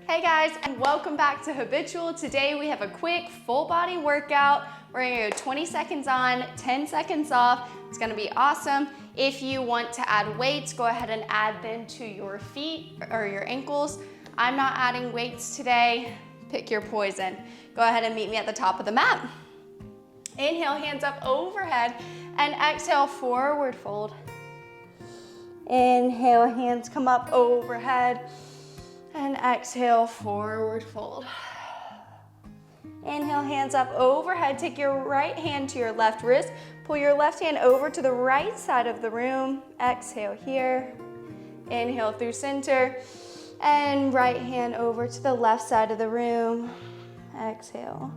Hey guys, and welcome back to Habitual. Today we have a quick full body workout. We're gonna go 20 seconds on, 10 seconds off. It's gonna be awesome. If you want to add weights, go ahead and add them to your feet or your ankles. I'm not adding weights today. Pick your poison. Go ahead and meet me at the top of the mat. Inhale, hands up overhead, and exhale, forward fold. Inhale, hands come up overhead. And exhale, forward fold. Inhale, hands up overhead. Take your right hand to your left wrist. Pull your left hand over to the right side of the room. Exhale here. Inhale through center. And right hand over to the left side of the room. Exhale.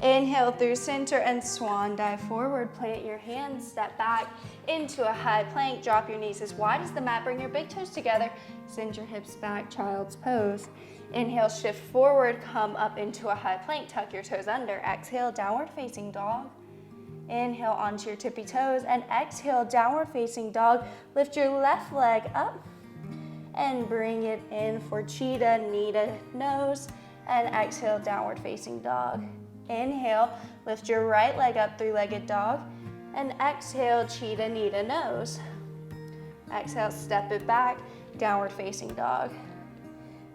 Inhale through center and swan dive forward. Plant your hands, step back into a high plank. Drop your knees as wide as the mat. Bring your big toes together. Send your hips back, child's pose. Inhale, shift forward, come up into a high plank. Tuck your toes under. Exhale, downward facing dog. Inhale onto your tippy toes and exhale, downward facing dog. Lift your left leg up and bring it in for cheetah, knee to nose, and exhale, downward facing dog. Inhale, lift your right leg up, three-legged dog, and exhale, cheetah, knee to nose. Exhale, step it back, downward facing dog.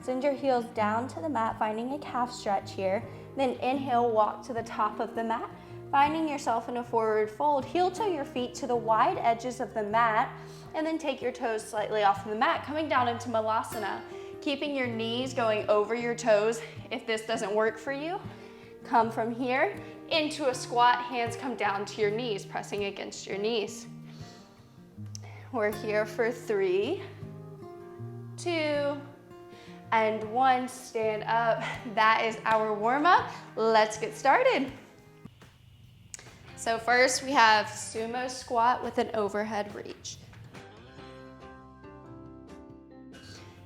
Send your heels down to the mat, finding a calf stretch here. Then inhale, walk to the top of the mat, finding yourself in a forward fold. Heel toe your feet to the wide edges of the mat, and then take your toes slightly off the mat, coming down into Malasana. Keeping your knees going over your toes. If this doesn't work for you, come from here into a squat, hands come down to your knees, pressing against your knees. We're here for 3, 2, and 1. Stand up. That is our warm-up. Let's get started. So first we have sumo squat with an overhead reach.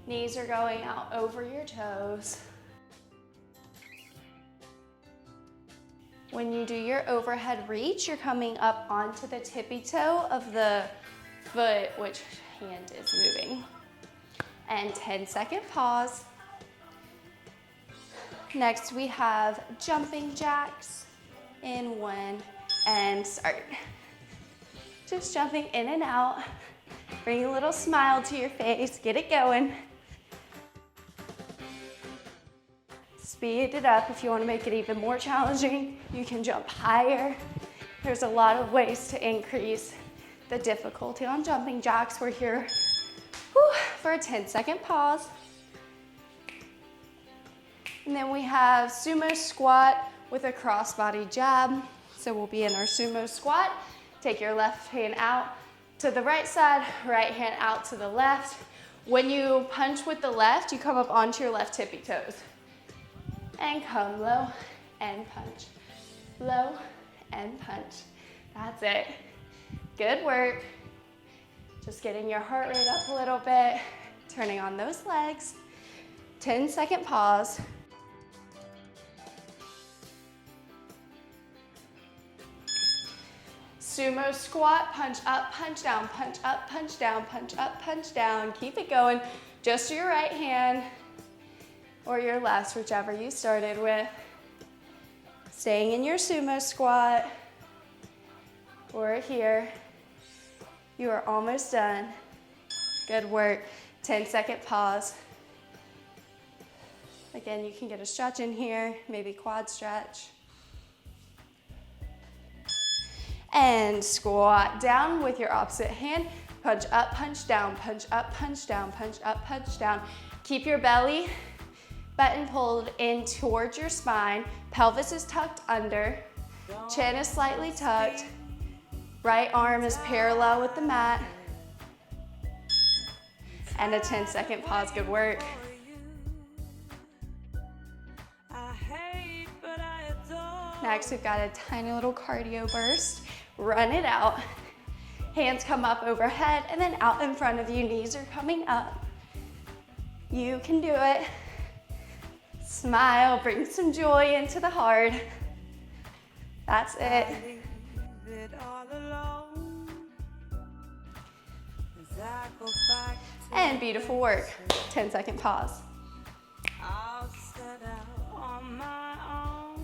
Knees are going out over your toes. When you do your overhead reach, you're coming up onto the tippy toe of the foot, which hand is moving. And 10-second pause. Next we have jumping jacks in 1 and start. Just jumping in and out. Bring a little smile to your face, get it going. Speed it up if you want to make it even more challenging. You can jump higher. There's a lot of ways to increase the difficulty on jumping jacks. We're here for a 10-second pause. And then we have sumo squat with a crossbody jab. So we'll be in our sumo squat. Take your left hand out to the right side, right hand out to the left. When you punch with the left, you come up onto your left tippy toes. And come low and punch. Low and punch. That's it. Good work. Just getting your heart rate up a little bit. Turning on those legs. 10-second pause. Sumo squat, punch up, punch down, punch up, punch down, punch up, punch down. Keep it going. Just your right hand or your left, whichever you started with. Staying in your sumo squat. We're here. You are almost done. Good work. 10-second pause. Again, you can get a stretch in here, maybe quad stretch. And squat down with your opposite hand. Punch up, punch down, punch up, punch down, punch up, punch down. Keep your belly button pulled in towards your spine. Pelvis is tucked under. Chin is slightly tucked. Right arm is parallel with the mat. And a 10-second pause. Good work. Next, we've got a tiny little cardio burst. Run it out. Hands come up overhead and then out in front of you. Knees are coming up. You can do it. Smile, bring some joy into the heart. That's it. And beautiful work. 10-second pause.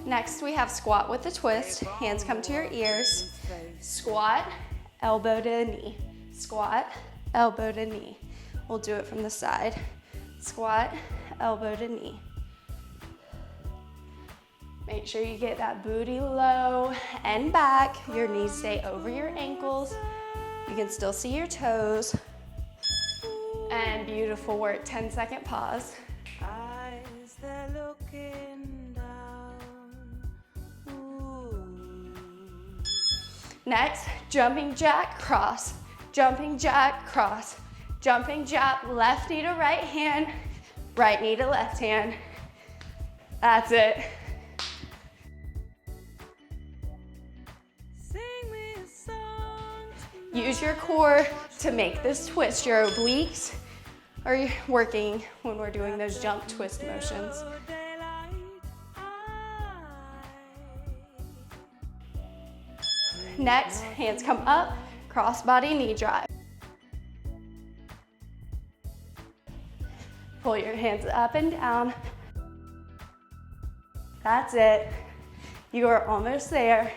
Next, we have squat with a twist. Hands come to your ears. Squat, elbow to knee. Squat, elbow to knee. We'll do it from the side. Squat, elbow to knee. Make sure you get that booty low and back. Your knees stay over your ankles. You can still see your toes. And beautiful work, 10-second pause. Eyes, they're looking down. Ooh. Next, jumping jack, cross. Jumping jack, cross. Jumping jack, left knee to right hand, right knee to left hand. That's it. Sing me a song tonight. Use your core to make this twist. Your obliques are working when we're doing those jump twist motions. Daylight, Next, hands come up, crossbody knee drive. Pull your hands up and down. That's it. You are almost there.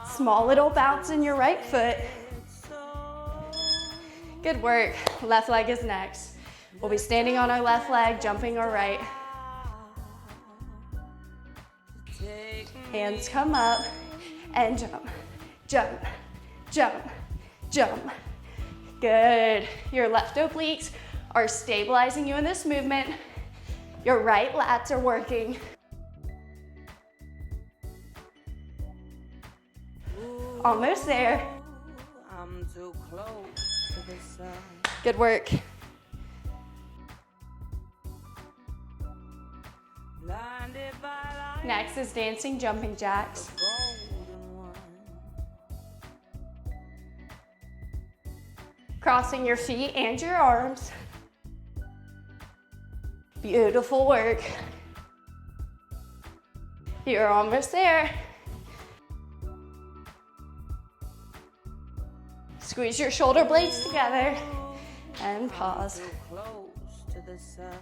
Small little bounce in your right foot. Good work. Left leg is next. We'll be standing on our left leg, jumping our right. Hands come up and jump, jump, jump, jump. Good. Your left obliques are stabilizing you in this movement. Your right lats are working. Almost there. I'm too close to the sun. Good work. Blinded by light, Next is dancing jumping jacks. golden one. Crossing your feet and your arms. Beautiful work. You're almost there. Squeeze your shoulder blades together and pause. Too close to the sun.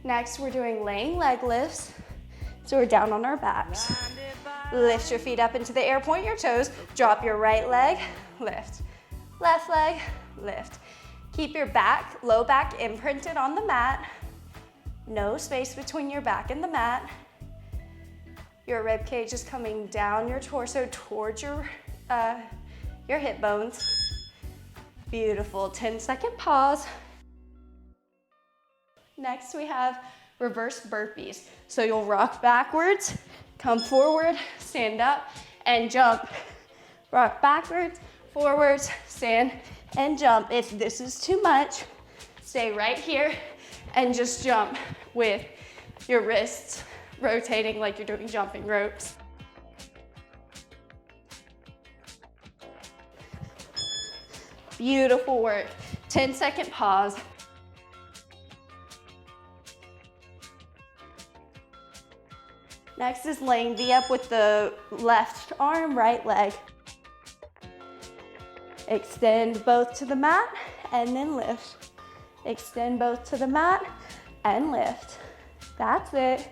Next, we're doing laying leg lifts. So we're down on our backs. Blinded by Lift your feet up into the air, point your toes, drop your right leg, lift. Left leg, lift. Keep your back, low back imprinted on the mat. No space between your back and the mat. Your rib cage is coming down your torso towards your hip bones. Beautiful, 10-second pause. Next we have reverse burpees. So you'll rock backwards, come forward, stand up, and jump. Rock backwards, forwards, stand, and jump. If this is too much, stay right here and just jump with your wrists rotating like you're doing jumping ropes. Beautiful work. 10-second pause. Next is laying V up with the left arm, right leg. Extend both to the mat and then lift. Extend both to the mat and lift. That's it.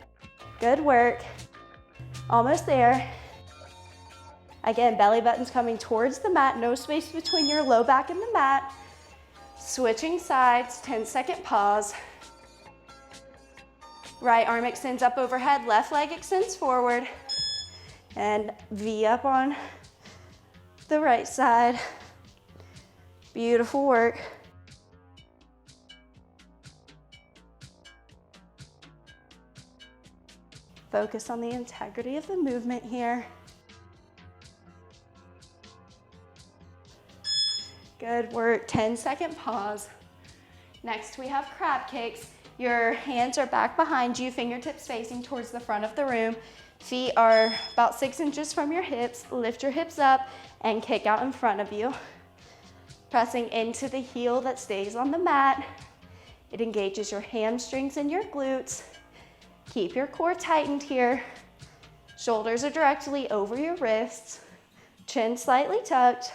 Good work. Almost there. Again, belly button's coming towards the mat, no space between your low back and the mat. Switching sides, 10-second pause. Right arm extends up overhead, left leg extends forward. And V up on the right side. Beautiful work. Focus on the integrity of the movement here. Good work, 10-second pause. Next we have crab kicks. Your hands are back behind you, fingertips facing towards the front of the room. Feet are about 6 inches from your hips. Lift your hips up and kick out in front of you. Pressing into the heel that stays on the mat. It engages your hamstrings and your glutes. Keep your core tightened here. Shoulders are directly over your wrists. Chin slightly tucked.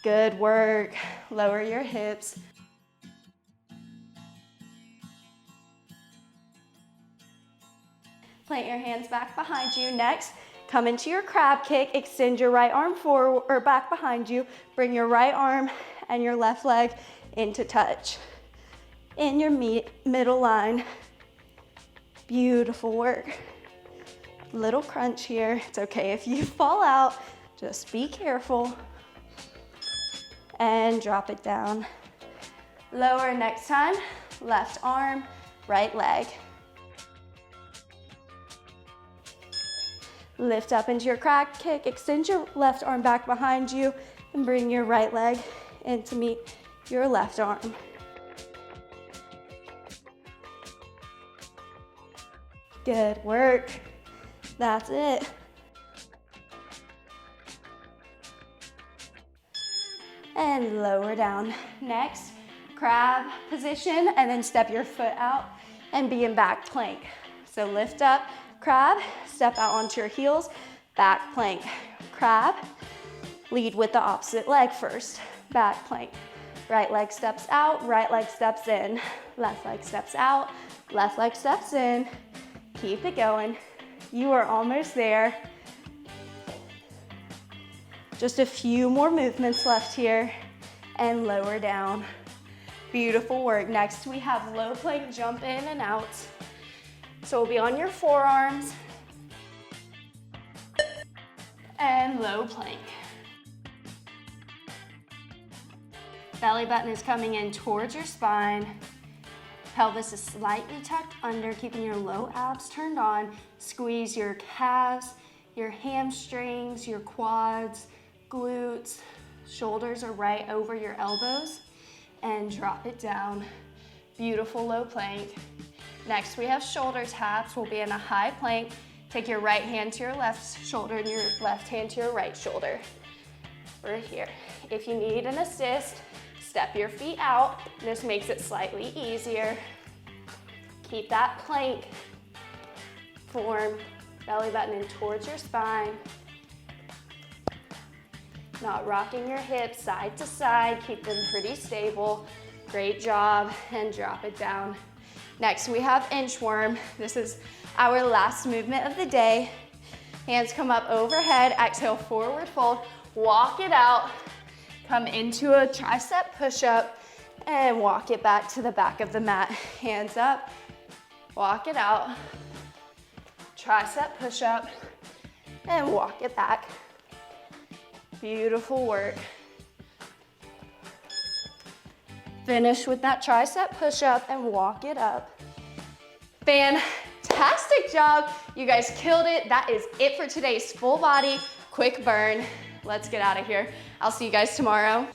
Good work. Lower your hips. Plant your hands back behind you. Next, come into your crab kick. Extend your right arm forward or back behind you. Bring your right arm and your left leg into touch. In your middle line. Beautiful work. Little crunch here. It's okay if you fall out. Just be careful. And drop it down. Lower next time. Left arm, right leg. Lift up into your crab kick. Extend your left arm back behind you and bring your right leg in to meet your left arm. Good work. That's it. And lower down. Next, crab position, and then step your foot out and be in back plank. So lift up, crab, step out onto your heels, back plank. Crab, lead with the opposite leg first, back plank. Right leg steps out, right leg steps in. Left leg steps out, left leg steps in. Keep it going. You are almost there. Just a few more movements left here and lower down. Beautiful work. Next we have low plank jump in and out. So we'll be on your forearms and low plank. Belly button is coming in towards your spine. Pelvis is slightly tucked under, keeping your low abs turned on. Squeeze your calves, your hamstrings, your quads, glutes. Shoulders are right over your elbows. And drop it down. Beautiful low plank. Next we have shoulder taps. We'll be in a high plank. Take your right hand to your left shoulder and your left hand to your right shoulder. We're here. If you need an assist, step your feet out. This makes it slightly easier. Keep that plank form. Belly button in towards your spine. Not rocking your hips side to side. Keep them pretty stable. Great job. And drop it down. Next we have inchworm. This is our last movement of the day. Hands come up overhead. Exhale, forward fold. Walk it out. Come into a tricep push-up and walk it back to the back of the mat. Hands up, walk it out. Tricep push-up and walk it back. Beautiful work. Finish with that tricep push-up and walk it up. Fantastic job. You guys killed it. That is it for today's full body quick burn. Let's get out of here. I'll see you guys tomorrow.